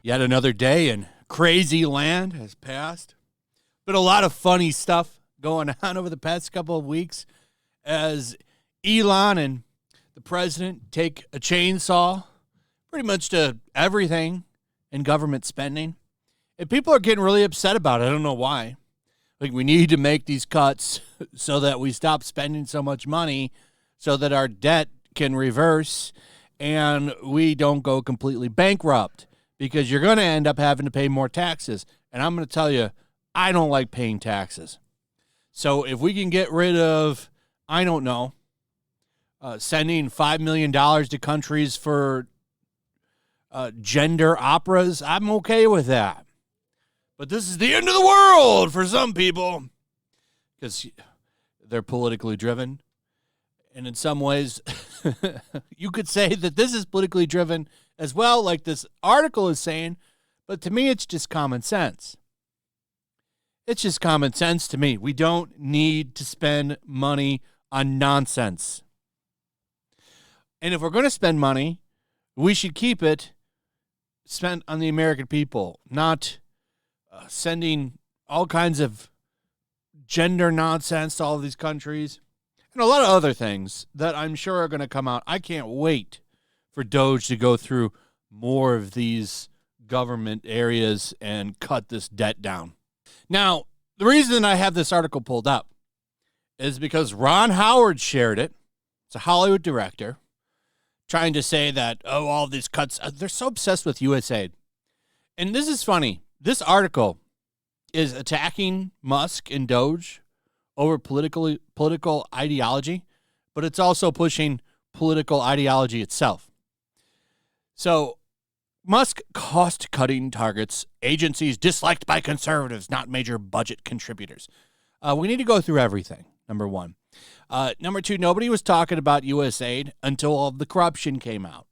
Yet another day in crazy land has passed. Been a lot of funny stuff going on over the past couple of weeks as Elon and the president take a chainsaw pretty much to everything in government spending. And people are getting really upset about it. I don't know why. Like, we need to make these cuts so that we stop spending so much money so that our debt can reverse and we don't go completely bankrupt. Because you're going to end up having to pay more taxes. And I'm going to tell you, I don't like paying taxes. So if we can get rid of, I don't know, sending $5 million to countries for gender operas, I'm okay with that. But this is the end of the world for some people because they're politically driven. And in some ways, you could say that this is politically driven as well, like this article is saying, but to me, it's just common sense. It's just common sense to me. We don't need to spend money on nonsense. And if we're going to spend money, we should keep it spent on the American people, not sending all kinds of gender nonsense to all of these countries and a lot of other things that I'm sure are going to come out. I can't wait for Doge to go through more of these government areas and cut this debt down. Now, the reason I have this article pulled up is because Ron Howard shared it. It's a Hollywood director trying to say that, oh, all these cuts, they're so obsessed with USAID. And this is funny. This article is attacking Musk and Doge over political ideology, but it's also pushing political ideology itself. So, Musk cost-cutting targets agencies disliked by conservatives, not major budget contributors. We need to go through everything, number one. Number two, nobody was talking about USAID until all of the corruption came out.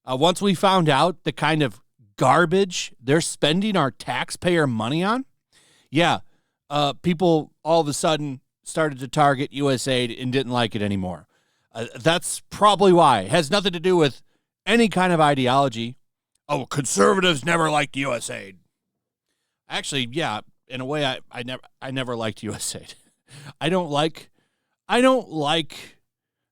Once we found out the kind of garbage they're spending our taxpayer money on, people all of a sudden started to target USAID and didn't like it anymore. That's probably why. It has nothing to do with any kind of ideology. Oh, conservatives never liked USAID. Actually, yeah, in a way, I never liked USAID. I don't like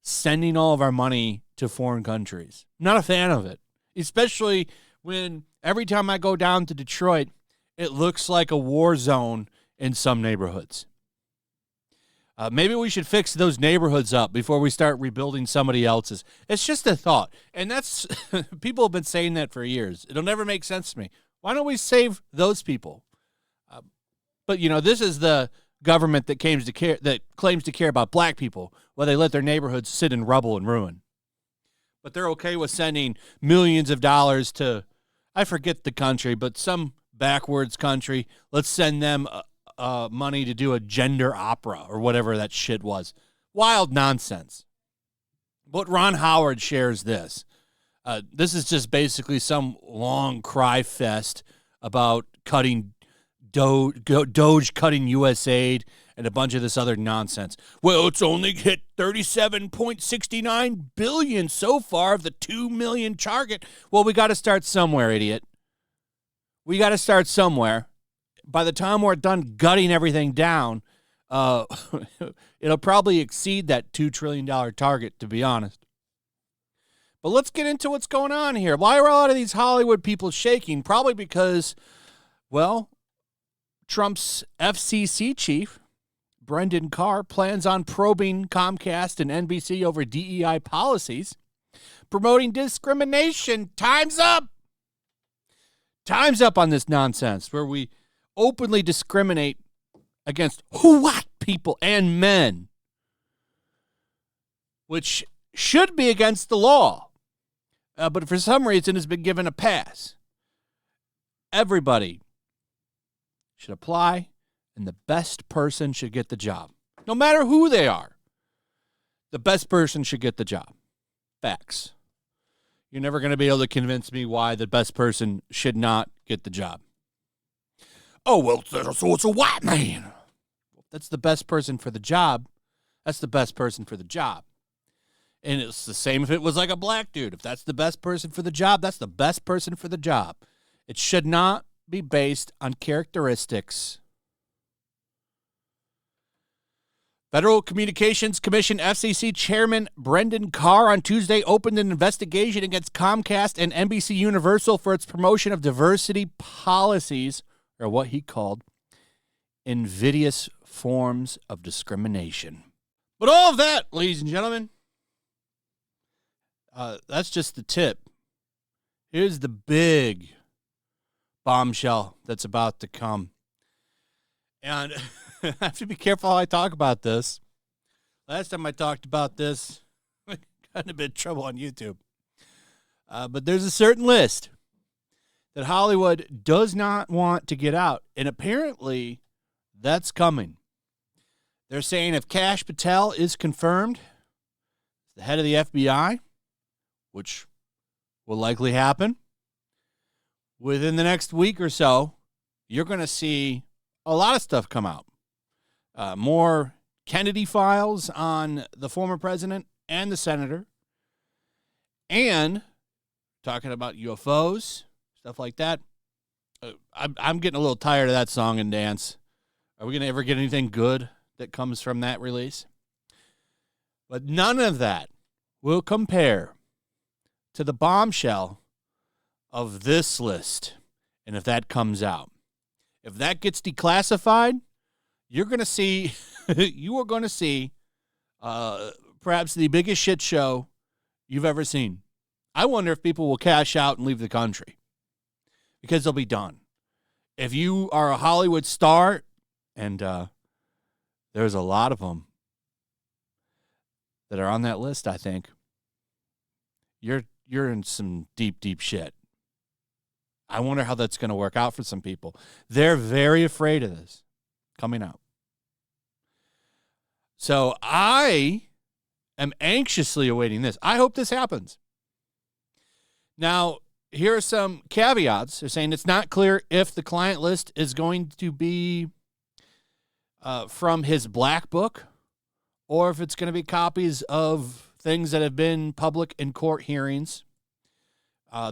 sending all of our money to foreign countries. I'm not a fan of it, especially when every time I go down to Detroit, it looks like a war zone in some neighborhoods. Maybe we should fix those neighborhoods up before we start rebuilding somebody else's. It's just a thought. And that's, people have been saying that for years. It'll never make sense to me. Why don't we save those people? But, this is the government that claims to care about black people while they let their neighborhoods sit in rubble and ruin. But they're okay with sending millions of dollars to, I forget the country, but some backwards country. Let's send them money to do a gender opera or whatever that shit was. Wild nonsense. But Ron Howard shares this. This is just basically some long cry fest about cutting Doge cutting USAID and a bunch of this other nonsense. Well, it's only hit $37.69 billion so far of the 2 million target. Well, we got to start somewhere, idiot. We got to start somewhere. By the time we're done gutting everything down, it'll probably exceed that $2 trillion target, to be honest. But let's get into what's going on here. Why are a lot of these Hollywood people shaking? Probably because, well, Trump's FCC chief, Brendan Carr, plans on probing Comcast and NBC over DEI policies, promoting discrimination. Time's up. Time's up on this nonsense where we openly discriminate against white people and men, which should be against the law, but for some reason has been given a pass. Everybody should apply, and the best person should get the job. No matter who they are, the best person should get the job. Facts. You're never going to be able to convince me why the best person should not get the job. Oh, well, so it's a white man. That's the best person for the job. that's the best person for the job. And it's the same if it was like a black dude. If that's the best person for the job, that's the best person for the job. It should not be based on characteristics. Federal Communications Commission FCC Chairman Brendan Carr on Tuesday opened an investigation against Comcast and NBC Universal for its promotion of diversity policies, or what he called invidious forms of discrimination. But all of that, ladies and gentlemen, that's just the tip. Here's the big bombshell that's about to come. And I have to be careful how I talk about this. Last time I talked about this, I got in a bit of trouble on YouTube. But there's a certain list that Hollywood does not want to get out. And apparently, that's coming. They're saying if Kash Patel is confirmed, the head of the FBI, which will likely happen, within the next week or so, you're going to see a lot of stuff come out. More Kennedy files on the former president and the senator. And talking about UFOs, stuff like that. I'm getting a little tired of that song and dance. Are we going to ever get anything good that comes from that release? But none of that will compare to the bombshell of this list. And if that comes out, if that gets declassified, you're going to see, you are going to see perhaps the biggest shit show you've ever seen. I wonder if people will cash out and leave the country because they'll be done. If you are a Hollywood star, and there's a lot of them that are on that list, I think, you're in some deep, deep shit. I wonder how that's going to work out for some people. They're very afraid of this coming out. So I am anxiously awaiting this. I hope this happens. Now, here are some caveats. They're saying it's not clear if the client list is going to be from his black book or if it's going to be copies of things that have been public in court hearings.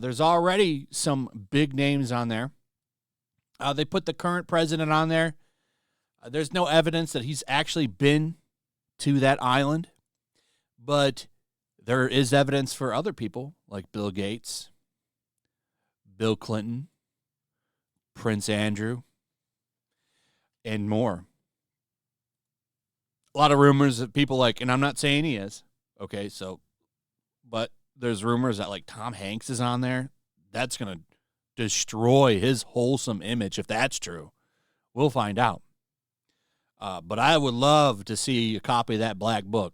There's already some big names on there. They put the current president on there. There's no evidence that he's actually been to that island, but there is evidence for other people like Bill Gates, Bill Clinton, Prince Andrew, and more. A lot of rumors that people like, and I'm not saying he is, okay, so, but there's rumors that like Tom Hanks is on there. That's going to destroy his wholesome image if that's true. We'll find out. But I would love to see a copy of that black book.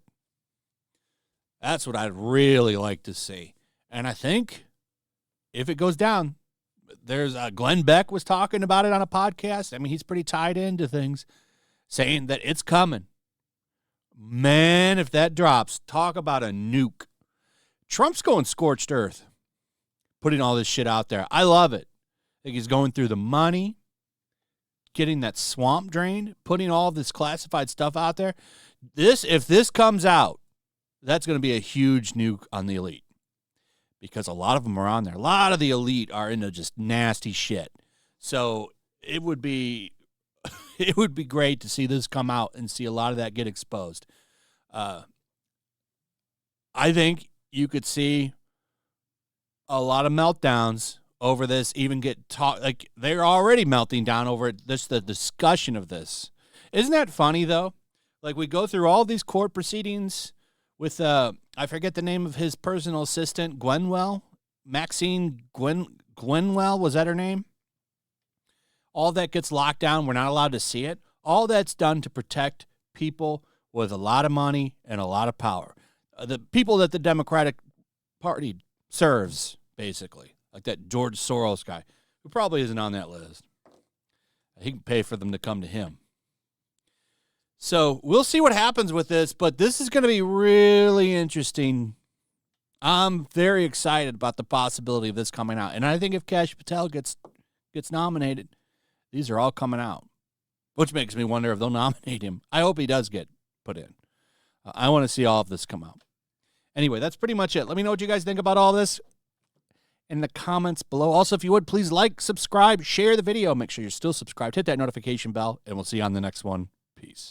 That's what I'd really like to see. And I think if it goes down, there's Glenn Beck was talking about it on a podcast. I mean, he's pretty tied into things, saying that it's coming. Man, if that drops, talk about a nuke. Trump's going scorched earth, putting all this shit out there. I love it. I think he's going through the money, getting that swamp drained, putting all this classified stuff out there. If this comes out, that's going to be a huge nuke on the elite because a lot of them are on there. A lot of the elite are into just nasty shit. So it would be great to see this come out and see a lot of that get exposed. I think you could see a lot of meltdowns over this, even get talk like they're already melting down over it. This the discussion of this. Isn't that funny though? Like we go through all these court proceedings with I forget the name of his personal assistant, Maxine Gwenwell, was that her name? All that gets locked down. We're not allowed to see it. All that's done to protect people with a lot of money and a lot of power. The people that the Democratic Party serves, basically. Like that George Soros guy, who probably isn't on that list. He can pay for them to come to him. So we'll see what happens with this, but this is going to be really interesting. I'm very excited about the possibility of this coming out. And I think if Kash Patel gets nominated, these are all coming out, which makes me wonder if they'll nominate him. I hope he does get put in. I want to see all of this come out. Anyway, that's pretty much it. Let me know what you guys think about all this in the comments below. Also, if you would, please like, subscribe, share the video. Make sure you're still subscribed. Hit that notification bell, and we'll see you on the next one. Peace.